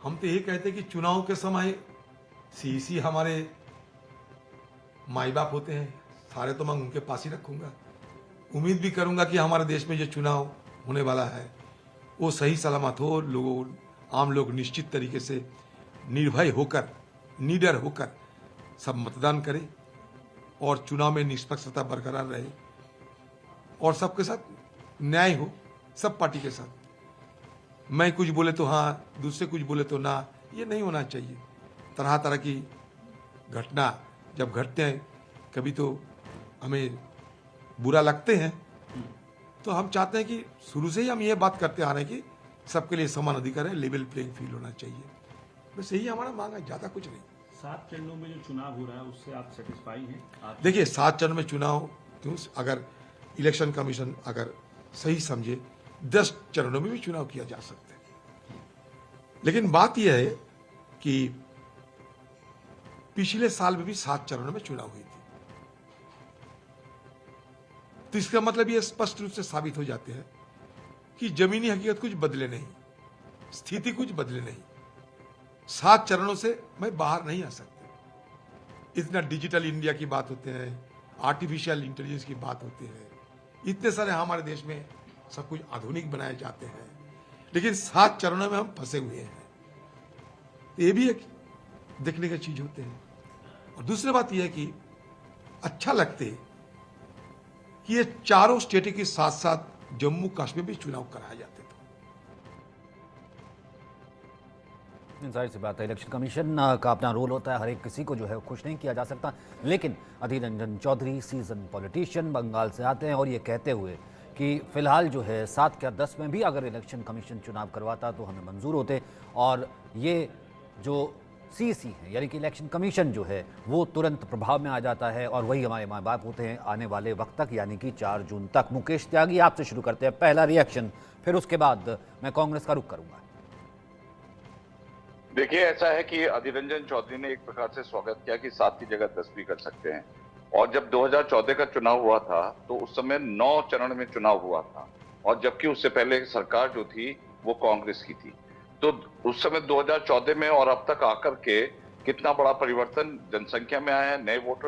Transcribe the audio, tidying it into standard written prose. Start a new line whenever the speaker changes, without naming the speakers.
हम तो यही कहते कि चुनाव के समय सीईसी हमारे माई बाप होते हैं, सारे तो मैं उनके पास ही रखूंगा। उम्मीद भी करूंगा कि हमारे देश में जो चुनाव होने वाला है वो सही सलामत हो, लोगों आम लोग निश्चित तरीके से निर्भय होकर, निडर होकर सब मतदान करें और चुनाव में निष्पक्षता बरकरार रहे और सबके साथ न्याय हो, सब पार्टी के साथ। मैं कुछ बोले तो हाँ, दूसरे कुछ बोले तो ना, ये नहीं होना चाहिए। तरह तरह की घटना जब घटते हैं कभी तो हमें बुरा लगते हैं, तो हम चाहते हैं कि शुरू से ही हम ये बात करते आ रहे हैं कि सबके लिए समान अधिकार है, लेवल प्लेइंग फील्ड होना चाहिए। बस यही हमारा मांग है, ज़्यादा कुछ नहीं।
7 चरणों में जो चुनाव हो रहा है उससे आप सेटिस्फाई हैं? आप
देखिए 7 चरण में चुनाव क्यों, अगर इलेक्शन कमीशन अगर सही समझे 10 चरणों में भी चुनाव किया जा सकता है। लेकिन बात यह है कि पिछले साल में भी 7 चरणों में चुनाव हुई थी, तो इसका मतलब यह स्पष्ट रूप से साबित हो जाते हैं कि जमीनी हकीकत कुछ बदले नहीं, स्थिति कुछ बदले नहीं। 7 चरणों से मैं बाहर नहीं आ सकता। इतना डिजिटल इंडिया की बात होते हैं, आर्टिफिशियल इंटेलिजेंस की बात होती है, इतने सारे हमारे देश में सब कुछ आधुनिक बनाए जाते हैं, लेकिन 7 चरणों में हम फंसे हुए हैं। ये भी एक देखने की चीज होते हैं। और दूसरी बात यह है कि अच्छा लगते कि ये चारों स्टेट के साथ साथ जम्मू कश्मीर में चुनाव कराए जाते थे।
जाहिर सी बात है, इलेक्शन कमीशन का अपना रोल होता है, हर एक किसी को जो है खुश नहीं किया जा सकता। लेकिन अधीर रंजन चौधरी सीजन पॉलिटिशियन बंगाल से आते हैं और ये कहते हुए कि फिलहाल जो है 7 या 10 में भी अगर इलेक्शन कमीशन चुनाव करवाता तो हमें मंजूर होते, और ये जो सीसी है यानी कि इलेक्शन कमीशन जो है वो तुरंत प्रभाव में आ जाता है और वही हमारे माँ बाप होते हैं आने वाले वक्त तक, यानी कि 4 जून तक। मुकेश त्यागी, आपसे शुरू करते हैं पहला रिएक्शन, फिर उसके बाद मैं कांग्रेस का रुख करूंगा।
देखिए, ऐसा है कि अधीर रंजन चौधरी ने एक प्रकार से स्वागत किया कि 7 की जगह 10 भी कर सकते हैं। और जब 2014 का चुनाव हुआ था तो उस समय 9 चरण में चुनाव हुआ था, और जबकि उससे पहले सरकार जो थी वो कांग्रेस की थी। तो उस समय 2014 में और अब तक आकर के कितना बड़ा परिवर्तन जनसंख्या में आया है, नए वोटर